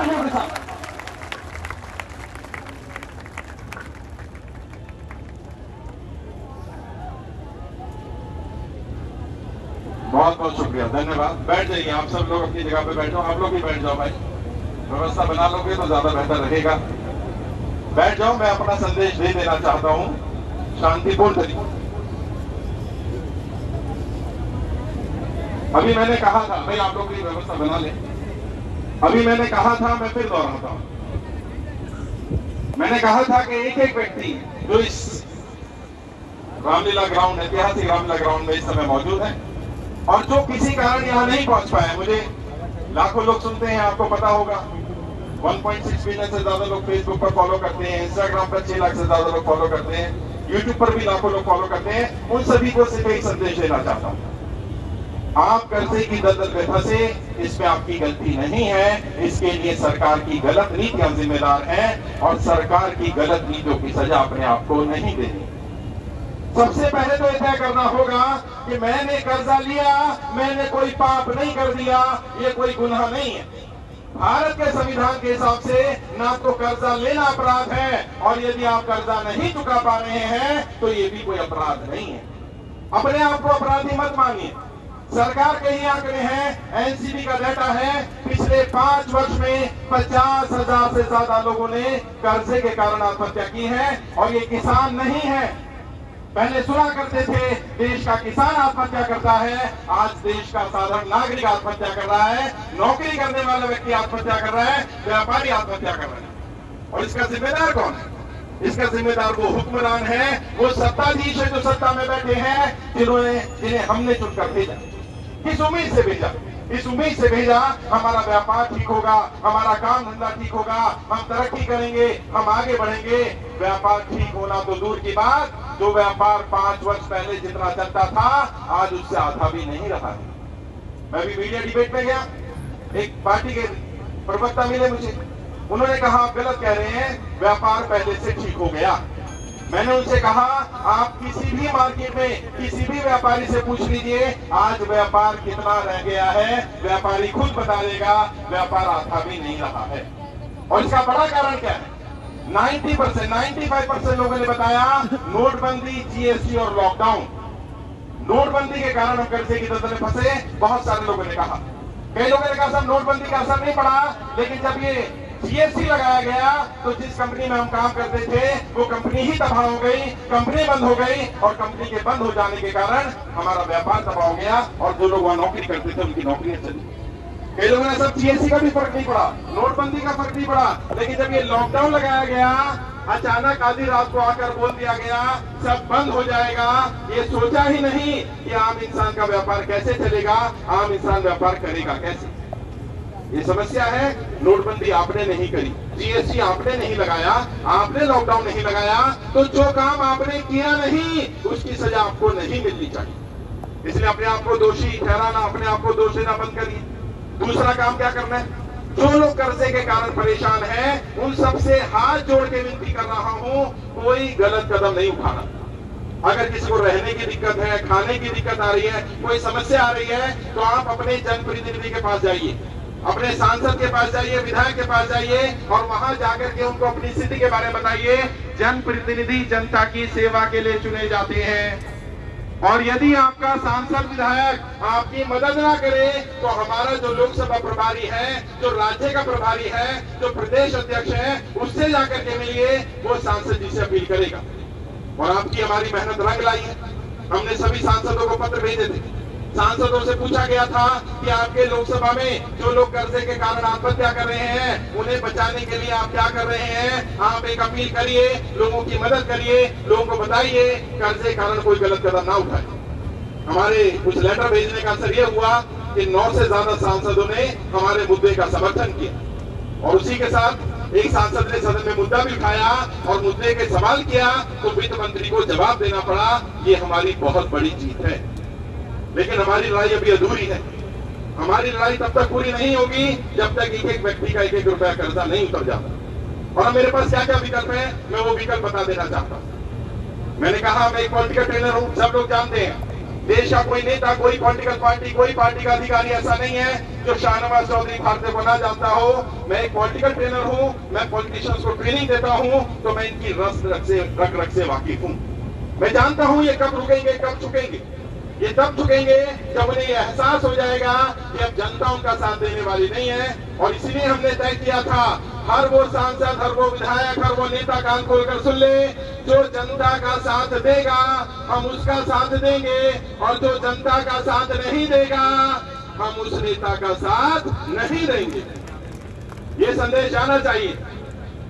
तालियों के साथ। बहुत बहुत शुक्रिया, धन्यवाद। बैठ जाइए, आप सब लोग अपनी जगह पे बैठो, आप लोग भी बैठ जाओ भाई, व्यवस्था बना लोगे तो ज्यादा बेहतर रहेगा। बैठ जाओ, मैं अपना संदेश दे देना चाहता हूँ शांतिपूर्ण तरीके। अभी मैंने कहा था भाई आप लोग की व्यवस्था बना लें, अभी मैंने कहा था, मैं फिर दोहराता हूँ, मैंने कहा था कि एक एक व्यक्ति जो इस रामलीला ग्राउंड, ऐतिहासिक रामलीला ग्राउंड में इस समय मौजूद है और जो किसी कारण यहाँ नहीं पहुंच पाए, मुझे लाखों लोग सुनते हैं, आपको पता होगा 1.6 मिलियन से ज्यादा लोग फेसबुक पर फॉलो करते हैं, इंस्टाग्राम पर 6 लाख से ज्यादा लोग फॉलो करते हैं, यूट्यूब पर भी लाखों लोग फॉलो करते हैं। उन सभी को सिर्फ एक संदेश देना चाहता हूँ, आप कर्जे की दलदल में फंसे, इसमें आपकी गलती नहीं है, इसके लिए सरकार की गलत नीतियां जिम्मेदार हैं और सरकार की गलत नीतियों की सजा अपने आप को नहीं देनी। सबसे पहले तो यह तय करना होगा कि मैंने कर्जा लिया, मैंने कोई पाप नहीं कर दिया, ये कोई गुनाह नहीं है। भारत के संविधान के हिसाब से ना तो कर्जा लेना अपराध है और यदि आप कर्जा नहीं चुका पा रहे हैं तो ये भी कोई अपराध नहीं है। अपने आप को अपराधी मत मानिए। सरकार के ही आंकड़े हैं, एनसीबी का डाटा है, पिछले 5 वर्ष में 50,000 से ज्यादा लोगों ने कर्जे के कारण आत्महत्या की है और ये किसान नहीं है। पहले सुना करते थे देश का किसान आत्महत्या करता है, आज देश का साधारण नागरिक आत्महत्या कर रहा है, नौकरी करने वाला व्यक्ति आत्महत्या कर रहा है, व्यापारी आत्महत्या कर रहा है। और इसका जिम्मेदार कौन है? इसका जिम्मेदार वो हुक्मरान है, वो सत्ताधीश है जो सत्ता में बैठे हैं, जिन्हें हमने चुनकर भेजा। किस उम्मीद से भेजा? इस उम्मीद से भेजा हमारा व्यापार ठीक होगा, हमारा काम धंधा ठीक होगा, हम तरक्की करेंगे, हम आगे बढ़ेंगे। व्यापार ठीक होना तो दूर की बात, जो व्यापार 5 वर्ष पहले जितना चलता था आज उससे आधा भी नहीं रहा है। मैं भी मीडिया डिबेट में गया, एक पार्टी के प्रवक्ता मिले मुझे, उन्होंने कहा आप गलत कह रहे हैं, व्यापार पहले से ठीक हो गया। मैंने उनसे कहा आप किसी भी मार्केट में किसी भी व्यापारी से पूछ लीजिए आज व्यापार कितना रह गया है, व्यापारी खुद बता देगा व्यापार आधा भी नहीं रहा है। और इसका बड़ा कारण क्या है? 90%, 95% लोगों ने बताया नोटबंदी, जीएसटी और लॉकडाउन। नोटबंदी के कारण हम कर्जे की दलदल में फंसे, बहुत सारे लोगों ने कहा। कई लोगों ने कहा साहब नोटबंदी का असर नहीं पड़ा, लेकिन जब ये जीएसटी लगाया गया तो जिस कंपनी में हम काम करते थे वो कंपनी ही तबाह हो गई, कंपनी बंद हो गई और कंपनी के बंद हो जाने के कारण हमारा व्यापार तबाह हो गया और जो लोग वहां नौकरी करते थे उनकी नौकरियां चली। कई लोगों ने सब जीएसटी का भी फर्क नहीं पड़ा, नोटबंदी का फर्क नहीं पड़ा, लेकिन जब ये लॉकडाउन लगाया गया अचानक आधी रात को आकर बोल दिया गया सब बंद हो जाएगा। ये सोचा ही नहीं कि आम इंसान का व्यापार कैसे चलेगा, आम इंसान व्यापार करेगा कैसे। ये समस्या है। नोटबंदी आपने नहीं करी, जीएसटी आपने नहीं लगाया, आपने लॉकडाउन नहीं लगाया, तो जो काम आपने किया नहीं उसकी सजा आपको नहीं मिलनी चाहिए। इसलिए अपने आप को दोषी ठहराना, अपने आप को दोष देना बंद करिए। दूसरा काम क्या करना है? जो लोग कर्जे के कारण परेशान हैं उन सबसे हाथ जोड़ के विनती कर रहा हूं, कोई गलत कदम नहीं उठाना। अगर किसी को रहने की दिक्कत है, खाने की दिक्कत आ रही है, कोई समस्या आ रही है, तो आप अपने जनप्रतिनिधि के पास जाइए, अपने सांसद के पास जाइए, विधायक के पास जाइए और वहां जाकर के उनको अपनी स्थिति के बारे में बताइए। जनप्रतिनिधि जनता की सेवा के लिए चुने जाते हैं और यदि आपका सांसद विधायक आपकी मदद ना करे तो हमारा जो लोकसभा प्रभारी है, जो राज्य का प्रभारी है, जो प्रदेश अध्यक्ष है, उससे जाकर के मिलिए, वो सांसद जी से अपील करेगा। और आपकी हमारी मेहनत रंग लाई है। हमने सभी सांसदों को पत्र भेजे थे, सांसदों से पूछा गया था कि आपके लोकसभा में जो लोग कर्जे के कारण आत्महत्या कर रहे हैं उन्हें बचाने के लिए आप क्या कर रहे हैं। आप एक अपील करिए, लोगों की मदद करिए, लोगों को बताइए कर्जे के कारण कोई गलत कदम ना उठाए। हमारे कुछ लेटर भेजने का असर यह हुआ कि 9 से ज्यादा सांसदों ने हमारे मुद्दे का समर्थन किया और उसी के साथ एक सांसद ने सदन में मुद्दा भी उठाया और मुद्दे के सवाल किया तो वित्त मंत्री को जवाब देना पड़ा। ये हमारी बहुत बड़ी जीत है, लेकिन हमारी लड़ाई अभी अधूरी है। हमारी लड़ाई तब तक पूरी नहीं होगी जब तक एक एक व्यक्ति का 1-1 रुपया कर्जा नहीं उतर जाता। और मेरे पास क्या क्या विकल्प है, मैं वो विकल्प बता देना चाहता हूं। मैंने कहा मैं एक पॉलिटिकल ट्रेनर हूं, सब लोग जानते हैं। देश का कोई नेता, कोई पॉलिटिकल पार्टी, कोई पार्टी का अधिकारी ऐसा नहीं है जो शाहनवाज चौधरी भारती को ना जानता हो। मैं एक पॉलिटिकल ट्रेनर हूं, मैं पॉलिटिशियंस को ट्रेनिंग देता हूं, तो मैं इनकी रग से वाकिफ हूं। मैं जानता हूं ये कब रुकेंगे, कब झुकेंगे। ये तब झुकेंगे जब उन्हें ये एहसास हो जाएगा कि अब जनता उनका साथ देने वाली नहीं है। और इसीलिए हमने तय किया था, हर वो सांसद, हर वो विधायक, हर वो नेता कान खोलकर सुन ले, जो जनता का साथ देगा हम उसका साथ देंगे, और जो जनता का साथ नहीं देगा हम उस नेता का साथ नहीं देंगे। ये संदेश आना चाहिए।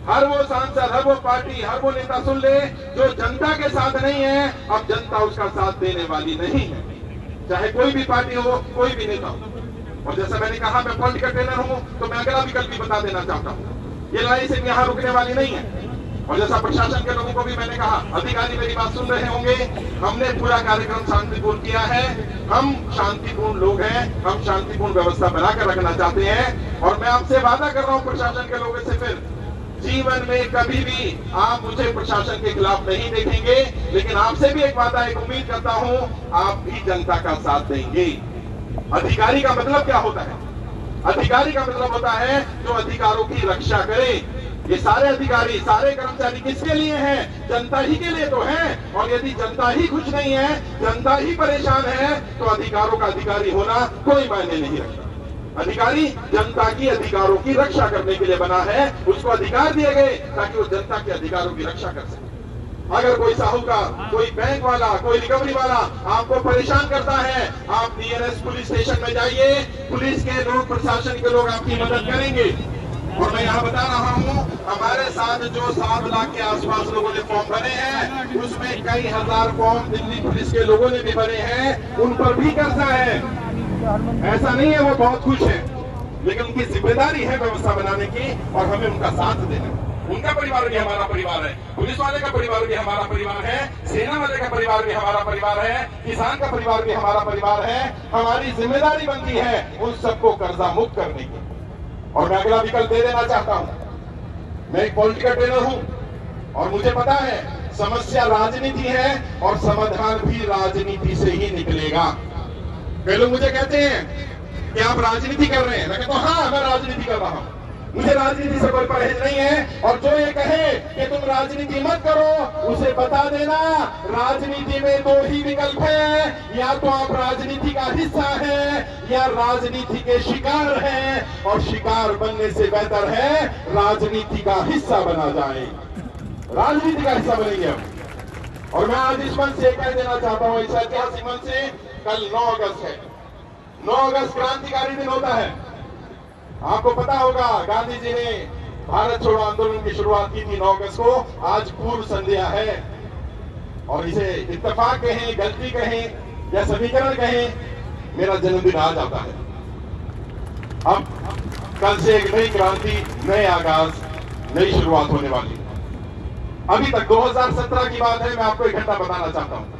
हर वो सांसद, हर वो पार्टी, हर वो नेता सुन ले, जो जनता के साथ नहीं है अब जनता उसका साथ देने वाली नहीं है, चाहे कोई भी पार्टी हो, कोई भी नेता हो। और जैसा मैंने कहा, मैं पॉलिटिकल ट्रेनर हूं, तो मैं अगला विकल्प भी बता देना चाहता हूं, ये लड़ाई सिर्फ यहां रुकने वाली नहीं है। और जैसा प्रशासन के लोगों को भी मैंने कहा, अधिकारी मेरी बात सुन रहे होंगे, हमने पूरा कार्यक्रम शांतिपूर्ण किया है। हम शांतिपूर्ण लोग हैं, हम शांतिपूर्ण व्यवस्था बनाकर रखना चाहते हैं। और मैं आपसे वादा कर रहा हूं प्रशासन के लोगों से, फिर जीवन में कभी भी आप मुझे प्रशासन के खिलाफ नहीं देखेंगे, लेकिन आपसे भी एक वादा, एक उम्मीद करता हूं, आप भी जनता का साथ देंगे। अधिकारी का मतलब क्या होता है? अधिकारी का मतलब होता है जो अधिकारों की रक्षा करे। ये सारे अधिकारी, सारे कर्मचारी किसके लिए हैं? जनता ही के लिए तो हैं। और यदि जनता ही खुश नहीं है, जनता ही परेशान है, तो अधिकारों का अधिकारी होना कोई मायने नहीं रखता। अधिकारी जनता की अधिकारों की रक्षा करने के लिए बना है, उसको अधिकार दिए गए ताकि वो जनता के अधिकारों की रक्षा कर सके। अगर कोई साहूकार, कोई बैंक वाला, कोई रिकवरी वाला आपको परेशान करता है, आप नियरेस्ट पुलिस स्टेशन में जाइए, पुलिस के लोग, प्रशासन के लोग आपकी मदद करेंगे। और मैं यहाँ बता रहा हूँ, हमारे साथ जो 7 लाख के आसपास लोगों ने फॉर्म भरे हैं, उसमें कई हजार फॉर्म दिल्ली पुलिस के लोगों ने भी भरे हैं, उन पर भी कर्जा है। ऐसा नहीं है वो बहुत खुश है, लेकिन उनकी जिम्मेदारी है व्यवस्था बनाने की, और हमें उनका साथ देना। उनका परिवार भी हमारा परिवार है, पुलिस वाले का परिवार भी हमारा परिवार है, सेना वाले का परिवार भी हमारा परिवार है, किसान का परिवार भी हमारा परिवार है। हमारी जिम्मेदारी बनती है उन सबको कर्जा मुक्त करने की। और मैं अगला विकल्प दे देना चाहता हूं। मैं एक पॉलिटिकल ट्रेनर हूं और मुझे पता है समस्या राजनीति है और समाधान भी राजनीति से ही निकलेगा। कई लोग मुझे कहते हैं कि आप राजनीति कर रहे हैं, मैं कहता हूं हाँ, मैं राजनीति कर रहा हूं, मुझे राजनीति से कोई परहेज नहीं है। और जो ये कहे कि तुम राजनीति मत करो, उसे बता देना राजनीति में 2 ही विकल्प है, या तो आप राजनीति का हिस्सा हैं या राजनीति के शिकार हैं। और शिकार बनने से बेहतर है राजनीति का हिस्सा बना जाए, राजनीति का हिस्सा बनेंगे हम। और मैं आज इस मंच से कह देना चाहता हूं, इस ऐतिहासिक मंच से, कल 9 अगस्त है। 9 अगस्त क्रांतिकारी दिन होता है। आपको पता होगा गांधी जी ने भारत छोड़ो आंदोलन की शुरुआत की थी 9 अगस्त को। आज पूर्व संध्या है और इसे इत्तेफाक कहें, गलती कहें या समीकरण कहें, मेरा जन्मदिन आज आता है। अब कल से एक नई क्रांति, नए आगाज, नई शुरुआत होने वाली। अभी तक 2017 की बात है, मैं आपको एक घटना बताना चाहता हूं।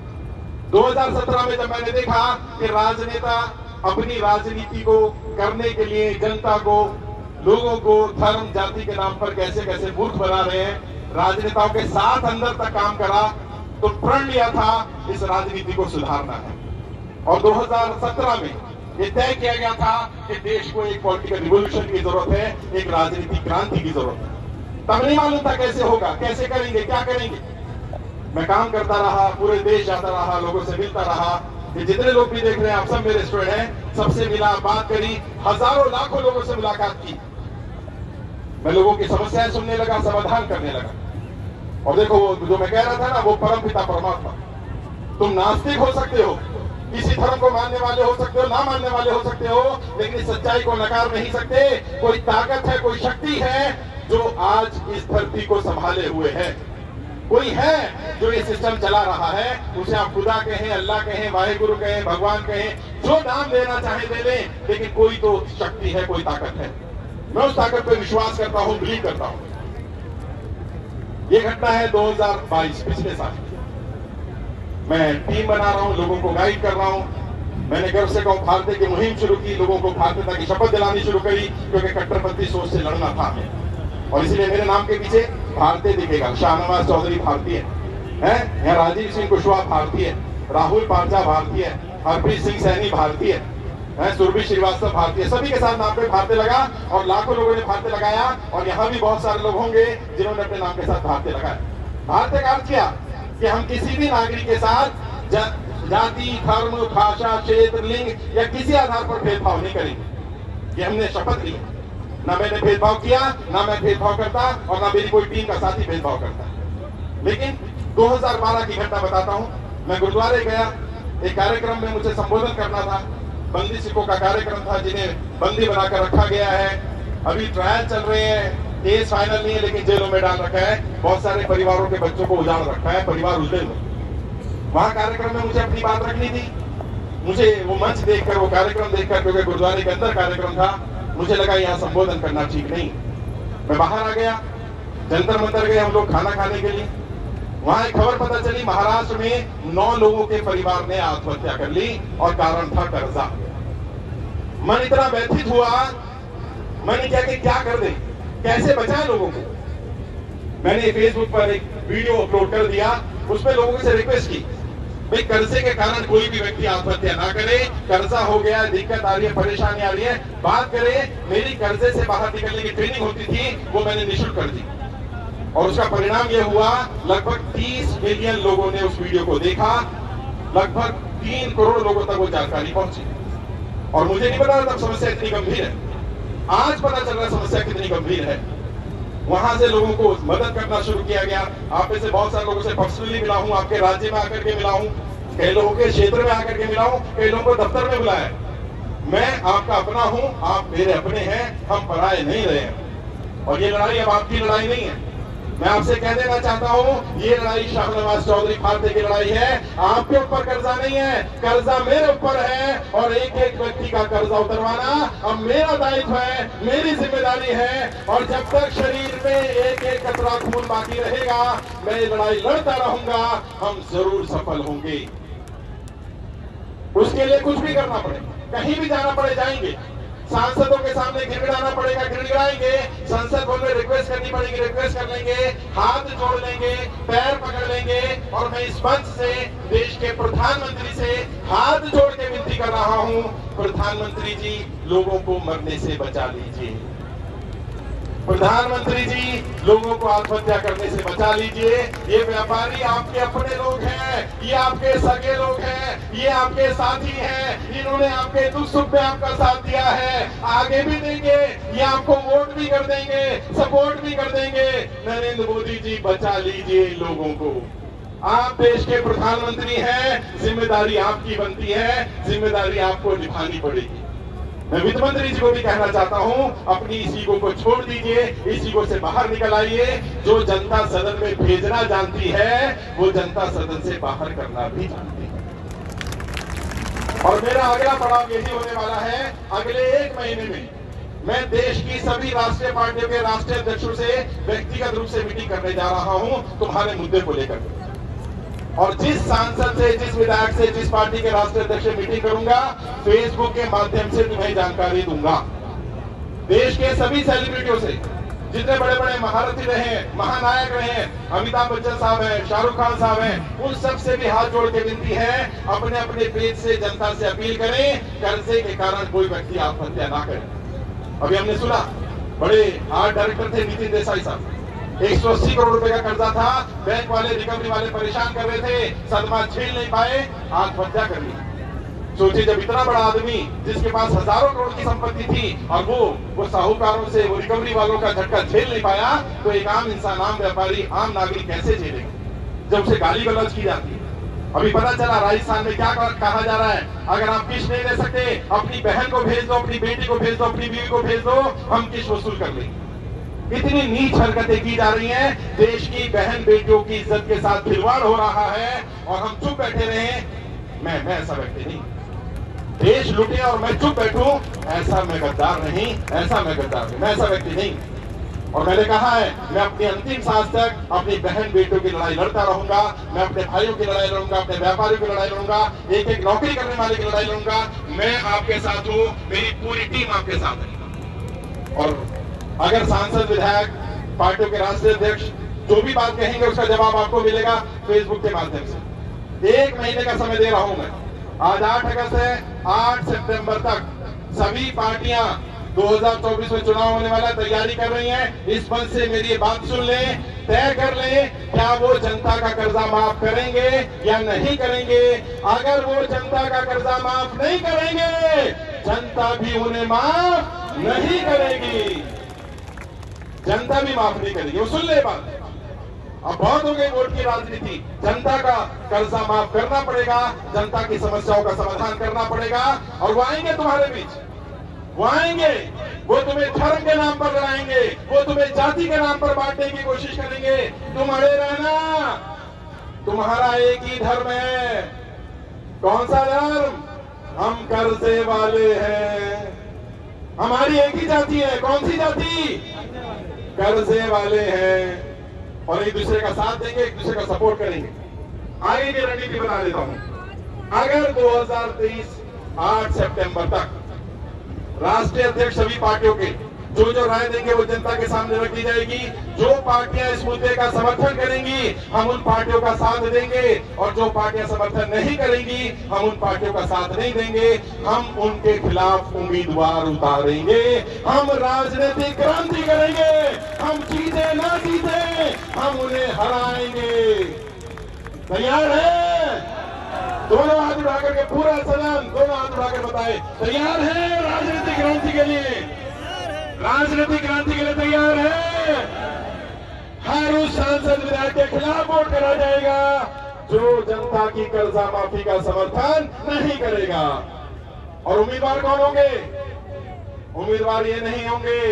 2017 में जब मैंने देखा कि राजनेता अपनी राजनीति को करने के लिए जनता को, लोगों को धर्म जाति के नाम पर कैसे कैसे मूर्ख बना रहे हैं, राजनेताओं के साथ अंदर तक काम करा, तो प्रण लिया था इस राजनीति को सुधारना है। और 2017 में ये तय किया गया था कि देश को एक पॉलिटिकल रिवॉल्यूशन की जरूरत है, एक राजनीतिक क्रांति की जरूरत है। तब नहीं मालूम था कैसे होगा, कैसे करेंगे, क्या करेंगे। मैं काम करता रहा, पूरे देश जाता रहा, लोगों से मिलता रहा। ये जितने लोग भी देख रहे हैं आप सब मेरे स्टूडेंट हैं, सबसे मिला, बात करी, हजारों लाखों लोगों से मुलाकात की। मैं लोगों की समस्याएं सुनने लगा, समाधान करने लगा। और देखो वो जो मैं कह रहा था ना, वो परमपिता परमात्मा। तुम नास्तिक हो सकते हो, किसी धर्म को मानने वाले हो सकते हो, ना मानने वाले हो सकते हो, लेकिन इस सच्चाई को नकार नहीं सकते। कोई ताकत है, कोई शक्ति है जो आज इस धरती को संभाले हुए है। कोई है जो ये सिस्टम चला रहा है, उसे आप खुदा कहें, अल्लाह कहें, वाहेगुरु कहें, भगवान कहें, जो नाम लेना चाहे ले लें, लेकिन कोई तो शक्ति है, कोई ताकत है। मैं उस ताकत पर विश्वास करता हूं, बिलीव करता हूं। ये घटना है 2022, पिछले साल। मैं टीम बना रहा हूं, लोगों को गाइड कर रहा हूं। मैंने गर्व से कहूं, भारतीय की मुहिम शुरू की, लोगों को भारतीयता की शपथ दिलानी शुरू करी, क्योंकि कट्टरपंथी सोच से लड़ना था हमें। और इसलिए मेरे नाम के पीछे भारतीय दिखेगा। शाहनवाज चौधरी भारतीय है, यहाँ राजीव सिंह कुशवाहा भारतीय है, राहुल पांचा भारतीय है, हरप्रीत सिंह सैनी भारतीय है, सुरभि श्रीवास्तव भारतीय, सभी के साथ नाम पे भारतीय लगा और लाखों लोगों ने भारतीय लगाया। और यहाँ भी बहुत सारे लोग होंगे जिन्होंने अपने नाम के साथ भारतीय लगाया। भारतीय का अर्थ क्या कि हम किसी भी नागरिक के साथ जाति, धर्म, भाषा, क्षेत्र, लिंग या किसी आधार पर भेदभाव नहीं करेंगे। ये हमने शपथ ली। ना मैंने भेदभाव किया, ना मैं भेदभाव करता और ना मेरी कोई टीम का साथी भेदभाव करता। लेकिन 2012 की घटना बताता हूं। मैं गुरुद्वारे गया, एक कार्यक्रम में मुझे संबोधन करना था। बंदी सिखों का कार्यक्रम था जिन्हें बंदी बनाकर रखा गया है। अभी ट्रायल चल रहे हैं, केस फाइनल नहीं है लेकिन जेलों में डाल रखा है। बहुत सारे परिवारों के बच्चों को उजाड़ रखा है, परिवार उजड़े में। वहां कार्यक्रम में मुझे अपनी बात रखनी थी। मुझे वो मंच देखकर, वो कार्यक्रम देखकर, क्योंकि गुरुद्वारे के अंदर कार्यक्रम था, मुझे लगा यहाँ संबोधन करना ठीक नहीं। मैं बाहर आ गया, जंतर मंतर गए हम लोग खाना खाने के लिए। वहां एक खबर पता चली, महाराष्ट्र में 9 लोगों के परिवार ने आत्महत्या कर ली और कारण था कर्जा। मन इतना व्यथित हुआ, मैंने क्या कर दे, कैसे बचाए लोगों को। मैंने फेसबुक पर एक वीडियो अपलोड कर दिया, उसमें लोगों से रिक्वेस्ट की, भाई कर्जे के कारण कोई भी व्यक्ति आत्महत्या ना करे। कर्जा हो गया, दिक्कत आ रही है, परेशानी आ रही है, बात करें। मेरी कर्जे से बाहर निकलने की ट्रेनिंग होती थी, वो मैंने निःशुल्क कर दी और उसका परिणाम यह हुआ, लगभग 30 मिलियन लोगों ने उस वीडियो को देखा। लगभग 3 करोड़ लोगों तक वो जानकारी पहुंची और मुझे नहीं पता तब समस्या इतनी गंभीर है। आज पता चल रहा है समस्या कितनी गंभीर है। वहां से लोगों को मदद करना शुरू किया गया। आप में से बहुत सारे लोगों से पर्सनली मिला हूं, आपके राज्य में आकर के मिला हूं, कई लोगों के क्षेत्र में आकर के मिला हूं, कई लोगों को दफ्तर में बुलाया। मैं आपका अपना हूं, आप मेरे अपने हैं, हम पराए नहीं रहे हैं। और ये लड़ाई अब आपकी लड़ाई नहीं है। मैं आपसे कह देना चाहता हूं, ये लड़ाई शाहनवाज चौधरी भारतीय की लड़ाई है। आपके ऊपर कर्जा नहीं है, कर्जा मेरे ऊपर है और एक एक व्यक्ति का कर्जा उतरवाना अब मेरा दायित्व है, मेरी जिम्मेदारी है। और जब तक शरीर में एक एक कतरा खून बाकी रहेगा, मैं ये लड़ाई लड़ता रहूंगा। हम जरूर सफल होंगे। उसके लिए कुछ भी करना पड़े, कहीं भी जाना पड़े जाएंगे। सांसदों के सामने गिड़गिड़ाना पड़ेगा, गिड़गिड़ाएंगे। संसद भवन में रिक्वेस्ट करनी पड़ेगी, रिक्वेस्ट कर लेंगे, हाथ जोड़ लेंगे, पैर पकड़ लेंगे। और मैं इस मंच से देश के प्रधानमंत्री से हाथ जोड़ के विनती कर रहा हूं, प्रधानमंत्री जी लोगों को मरने से बचा लीजिए। प्रधानमंत्री जी लोगों को आत्महत्या करने से बचा लीजिए। ये व्यापारी आपके अपने लोग हैं, ये आपके सगे लोग हैं, ये आपके साथी हैं। इन्होंने आपके दुख सुख में आपका साथ दिया है, आगे भी देंगे, ये आपको वोट भी कर देंगे, सपोर्ट भी कर देंगे। नरेंद्र मोदी जी बचा लीजिए लोगों को। आप देश के प्रधानमंत्री हैं, जिम्मेदारी आपकी बनती है, जिम्मेदारी आपको निभानी पड़ेगी। मैं वित्त मंत्री जी को भी कहना चाहता हूं, अपनी इस ईगो को छोड़ दीजिए, इस ईगो से बाहर निकल आइए। जो जनता सदन में भेजना जानती है, वो जनता सदन से बाहर करना भी जानती है। और मेरा अगला पड़ाव यही होने वाला है, अगले 1 महीने में मैं देश की सभी राष्ट्रीय पार्टियों के राष्ट्रीय अध्यक्षों से व्यक्तिगत रूप से मीटिंग करने जा रहा हूं तुम्हारे मुद्दे को लेकर। और जिस सांसद से, जिस विधायक से, जिस पार्टी के राष्ट्रीय अध्यक्ष से मीटिंग करूंगा, फेसबुक के माध्यम से तुम्हें जानकारी दूंगा। देश के सभी सेलिब्रिटियों से, जितने बड़े बड़े महारथी रहे हैं, महानायक रहे हैं, अमिताभ बच्चन साहब हैं, शाहरुख खान साहब हैं, उन सब से भी हाथ जोड़ के विनती है, अपने अपने पेज से जनता से अपील करें, कर्जे के कारण कोई व्यक्ति आत्महत्या ना करे। अभी हमने सुना, बड़े आर्ट डायरेक्टर थे नितिन देसाई साहब, 180 करोड़ रुपए का कर्जा था, बैंक वाले, रिकवरी वाले परेशान कर रहे थे, सदमा झेल नहीं पाए, आत्महत्या कर ली। सोचिए, जब इतना बड़ा आदमी जिसके पास हजारों करोड़ की संपत्ति थी और वो साहूकारों से, वो रिकवरी वालों का झटका झेल नहीं पाया, तो एक आम इंसान, आम व्यापारी, आम नागरिक कैसे झेलेगा जब उसे गाली गलौज की जाती है। अभी पता चला राजस्थान में क्या कहा जा रहा है, अगर आप किस्त नहीं दे सकते, अपनी बहन को भेज दो, अपनी बेटी को भेज दो, अपनी बीवी को भेज दो, हम किस्त वसूल कर लेंगे। इतनी नीच हरकतें की जा रही हैं, देश की बहन बेटियों की इज्जत के साथ खिलवाड़ हो रहा है और हम चुप बैठे रहे। मैं ऐसा व्यक्ति नहीं, देश लुटे और मैं चुप बैठूं, ऐसा मैं गद्दार नहीं, ऐसा मैं गद्दार नहीं, मैं ऐसा व्यक्ति नहीं। और मैंने कहा है, मैं अपनी अंतिम सांस तक अपनी बहन बेटियों की लड़ाई लड़ता रहूंगा, मैं अपने भाइयों की लड़ाई लड़ूंगा, अपने व्यापारियों की लड़ाई लड़ूंगा, एक एक नौकरी करने वाले की लड़ाई लड़ूंगा। मैं आपके साथ हूं, मेरी पूरी टीम आपके साथ है। और अगर सांसद, विधायक, पार्टियों के राष्ट्रीय अध्यक्ष जो भी बात कहेंगे, उसका जवाब आपको मिलेगा फेसबुक के माध्यम से। 1 महीने का समय दे रहा हूं मैं। आज 8 अगस्त है, 8 सितंबर तक सभी पार्टियां 2024 में चुनाव होने वाला तैयारी कर रही हैं। इस मंच से मेरी ये बात सुन लें, तय कर लें क्या वो जनता का कर्जा माफ करेंगे या नहीं करेंगे। अगर वो जनता का कर्जा माफ नहीं करेंगे, जनता भी उन्हें माफ नहीं करेगी, जनता भी माफ नहीं करेगी। वो सुन ले बात, अब बहुत हो गई वोट की राजनीति। जनता का कर्जा माफ करना पड़ेगा, जनता की समस्याओं का समाधान करना पड़ेगा। और वो आएंगे तुम्हारे बीच, वो आएंगे, वो तुम्हें धर्म के नाम पर लड़ाएंगे, वो तुम्हें जाति के नाम पर बांटने की कोशिश करेंगे। तुम अड़े रहना, तुम्हारा एक ही धर्म है। कौन सा धर्म? हम कर्जे वाले हैं। हमारी एक ही जाति है। कौन सी जाति? कर्जे वाले हैं। और एक दूसरे का साथ देंगे, एक दूसरे का सपोर्ट करेंगे। आगे की रणनीति बता देता हूं। अगर 2023 8 सितंबर तक राष्ट्रीय अध्यक्ष सभी पार्टियों के जो राय देंगे वो जनता के सामने रखी जाएगी। जो पार्टियां इस मुद्दे का समर्थन करेंगी, हम उन पार्टियों का साथ देंगे, और जो पार्टियां समर्थन नहीं करेंगी, हम उन पार्टियों का साथ नहीं देंगे। हम उनके खिलाफ उम्मीदवार उतारेंगे। हम राजनीतिक क्रांति करेंगे। हम जीते ना जीते, हम उन्हें हराएंगे। तैयार है? दोनों हाथ उठा करके पूरा सदन दोनों हाथ उठाकर बताए तैयार है राजनीतिक क्रांति के लिए। राजनीतिक क्रांति के लिए तैयार है। हर उस सांसद विधायक के खिलाफ वोट करा जाएगा जो जनता की कर्जा माफी का समर्थन नहीं करेगा। और उम्मीदवार कौन होंगे? उम्मीदवार ये नहीं होंगे,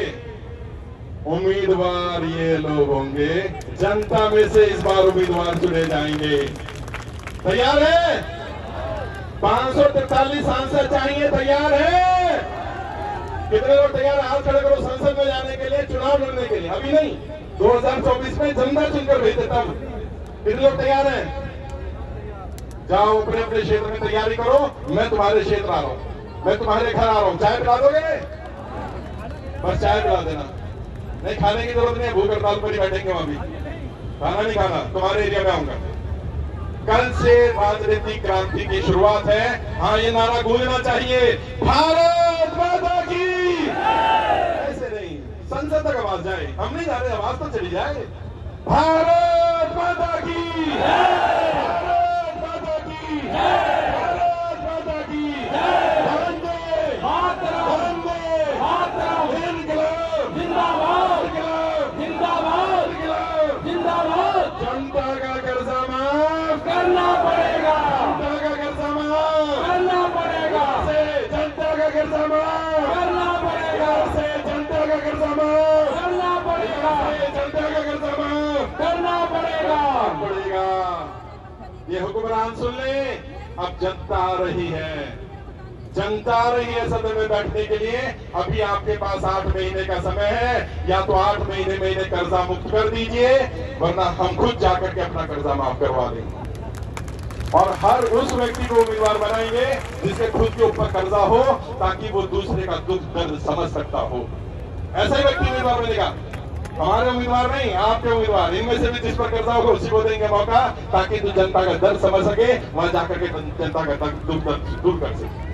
उम्मीदवार ये लोग होंगे, जनता में से इस बार उम्मीदवार चुने जाएंगे। तैयार है? 543 सांसद चाहिए। तैयार है? कितने लोग तैयार है? हाथ खड़े करो। संसद में जाने के लिए, चुनाव लड़ने के लिए। अभी नहीं, 2024 में जनता चुनकर भेजे तब। कितने लोग तैयार हैं? जाओ अपने अपने क्षेत्र में तैयारी करो। मैं तुम्हारे क्षेत्र आ रहा हूं, मैं तुम्हारे घर आ रहा हूं। चाय पिला दोगे? बस चाय पिला देना, नहीं खाने की जरूरत नहीं है। भूख हड़ताल पर ही बैठेंगे वहां भी, खाना नहीं खाना। तुम्हारे एरिया में आऊंगा। कल से राजनीतिक क्रांति की शुरुआत है। हाँ, ये नारा गूंजना चाहिए, भारत माता की। ऐसे नहीं, संसद तक आवाज जाए। हम नहीं जा रहे, आवाज तो चली जाए। भारत माता की, भारत माता की, भारत माता की। वंदे मातरम, वंदे मातरम। इनकलाब जिंदाबाद, इनकलाब जिंदाबाद, इनकलाब जिंदाबाद। जनता का कर्जा माफ करना पड़ेगा, जनता का कर्जा माफ करना पड़ेगा, जनता का कर्जा माफ करना पड़ेगा, जनता का कर्जा माफ करना पड़ेगा, जनता का कर्जा माफ करना पड़ेगा। ये हुक्मरान सुन ले, अब जनता आ रही है, जनता आ रही है सदन में बैठने के लिए। अभी आपके पास 8 महीने का समय है, या तो 8 महीने में इन्हें कर्जा मुक्त कर दीजिए, वरना हम खुद जाकर के अपना कर्जा माफ करवा देंगे। और हर उस व्यक्ति को उम्मीदवार बनाएंगे जिसके खुद के ऊपर कर्जा हो, ताकि वो दूसरे का दुख दर्द समझ सकता हो। ऐसा ही व्यक्ति उम्मीदवार बनेगा। हमारे उम्मीदवार नहीं, आपके उम्मीदवार। इनमें से भी जिस पर कर्जा होगा उसी को देंगे मौका, ताकि तू जनता का दर्द समझ सके, वहां जाकर के जनता का दुख दर्द दूर कर सके।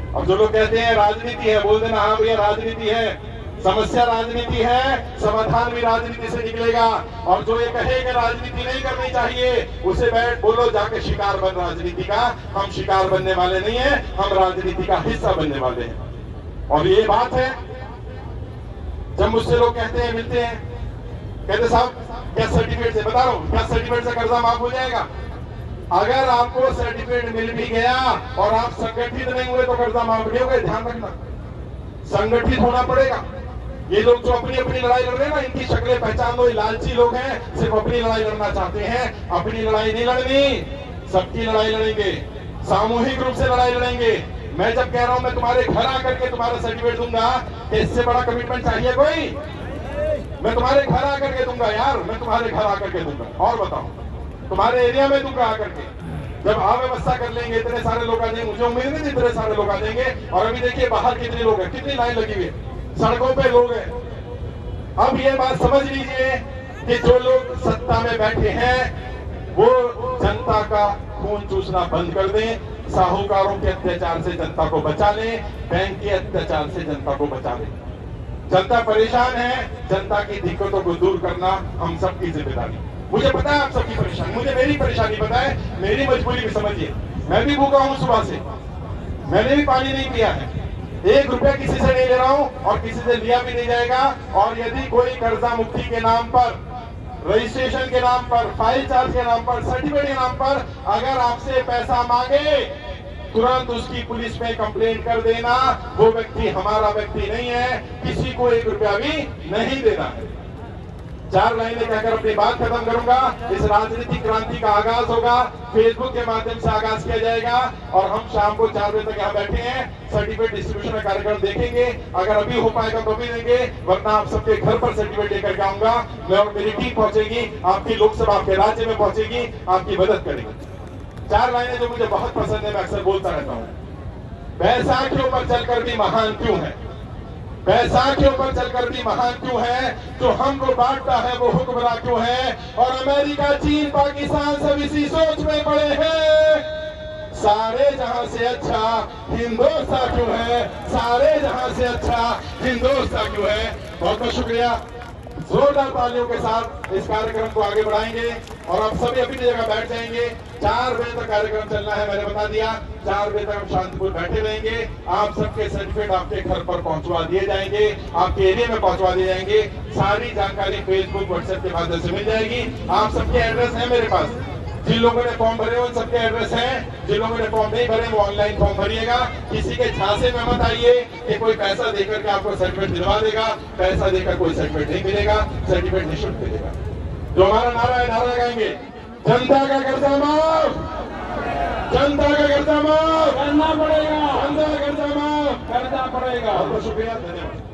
अब जो लोग कहते हैं राजनीति है, बोल देना हाँ भैया राजनीति है। समस्या राजनीति है, समाधान भी राजनीति से निकलेगा। और जो ये कहे कि राजनीति नहीं करनी चाहिए, उसे बैठ बोलो जाके शिकार बन राजनीति का। हम शिकार बनने वाले नहीं है, हम राजनीति का हिस्सा बनने वाले हैं। और ये बात है, जब मुझसे लोग कहते हैं, मिलते हैं, कहते साहब क्या सर्टिफिकेट से, बता रहा हूं क्या सर्टिफिकेट से कर्जा माफ हो जाएगा? अगर आपको सर्टिफिकेट मिल भी गया और आप संगठित नहीं हुए तो कर्जा माफ नहीं होगा। ध्यान रखना, संगठित होना पड़ेगा। ये लोग जो अपनी अपनी लड़ाई लड़ रहे हैं ना, इनकी शक्लें पहचान दो। ये लालची लोग हैं, सिर्फ अपनी लड़ाई लड़ना चाहते हैं। अपनी लड़ाई नहीं लड़नी, सबकी लड़ाई लड़ेंगे, सामूहिक रूप से लड़ाई लड़ेंगे। मैं जब कह रहा हूं मैं तुम्हारे घर आकर के तुम्हारा सर्टिफिकेट दूंगा, इससे बड़ा कमिटमेंट चाहिए कोई? मैं तुम्हारे घर आकर के दूंगा यार, मैं तुम्हारे घर आकर के दूंगा। और बताओ, तुम्हारे एरिया में दूंगा आकर के। जब अव्यवस्था कर लेंगे, इतने सारे लोग आ जाएंगे। मुझे उम्मीद नहीं थी इतने सारे लोग आ जाएंगे। और अभी देखिए बाहर कितने लोग हैं, कितनी लाइन लगी हुई है, सड़कों पे लोग हैं। अब ये बात समझ लीजिए कि जो लोग सत्ता में बैठे हैं वो जनता का खून चूसना बंद कर दें, साहूकारों के अत्याचार से जनता को बचा ले, बैंक के अत्याचार से जनता को बचा ले। जनता परेशान है, जनता की दिक्कतों को दूर करना हम सबकी जिम्मेदारी। मुझे पता है आप सबकी परेशानी, मुझे मेरी परेशानी पता है, मेरी मजबूरी भी समझिए। मैं भी भूखा हूं सुबह से, मैंने भी पानी नहीं पिया है, 1 रुपया किसी से नहीं ले रहा हूं और किसी से लिया भी नहीं जाएगा। और यदि कोई कर्जा मुक्ति के नाम पर, रजिस्ट्रेशन के नाम पर, फाइल चार्ज के नाम पर, सर्टिफिकेट के नाम पर अगर आपसे पैसा मांगे, तुरंत उसकी पुलिस में कंप्लेंट कर देना। वो व्यक्ति हमारा व्यक्ति नहीं है, किसी को 1 रुपया भी नहीं देना है। 4 लाइनें कहकर अपनी बात खत्म करूंगा। इस राजनीतिक क्रांति का आगाज होगा, फेसबुक के माध्यम से आगाज किया जाएगा और हम शाम को 4 बजे तक यहाँ बैठे हैं। सर्टिफिकेट डिस्ट्रीब्यूशन का कार्यक्रम देखेंगे, अगर अभी हो पाएगा तो भी देंगे, वरना आप सबके घर पर सर्टिफिकेट लेकर के आऊंगा मैं और मेरी टीम पहुंचेगी, आपकी लोकसभा आपके राज्य में पहुंचेगी, आपकी मदद करेगी। 4 लाइनें जो मुझे बहुत पसंद है, मैं अक्सर बोलता रहता हूँ। बैसाखियों पर चलकर भी महान क्यों है, बैसाखियों पर चलकर भी महान क्यों है, जो हमको बांटता है वो हुक्मरान क्यों है, और अमेरिका, चीन, पाकिस्तान सब इसी सोच में पड़े हैं। सारे जहां से अच्छा हिंदुस्तान क्यों है, सारे जहां से अच्छा हिंदुस्तान क्यों है। बहुत बहुत शुक्रिया। जोरदार तालियों के साथ इस कार्यक्रम को आगे बढ़ाएंगे और आप सभी अपनी जगह बैठ जाएंगे। 4 बजे तक कार्यक्रम चलना है, मैंने बता दिया। 4 बजे तक हम शांतिपूर्ण बैठे रहेंगे। आप सबके सर्टिफिकेट आपके घर पर पहुंचवा दिए जाएंगे, आपके एरिया में पहुंचवा दिए जाएंगे। सारी जानकारी फेसबुक, व्हाट्सएप के माध्यम से मिल जाएगी। आप सबके एड्रेस है मेरे पास, जिन लोगों ने फॉर्म भरे उन सबके एड्रेस हैं, जिन लोगों ने फॉर्म नहीं भरे वो ऑनलाइन फॉर्म भरिएगा। किसी के झांसे में मत आइए कि कोई पैसा देकर के आपको सर्टिफिकेट दिलवा देगा, पैसा देकर कोई सर्टिफिकेट नहीं मिलेगा, सर्टिफिकेट निःशुल्क मिलेगा। जो हमारा नारा है, नारा लगाएंगे, जनता का कर्जा माफ, जनता का कर्जा माफ करना पड़ेगा, जनता का कर्जा माफ करना पड़ेगा। बहुत शुक्रिया, धन्यवाद।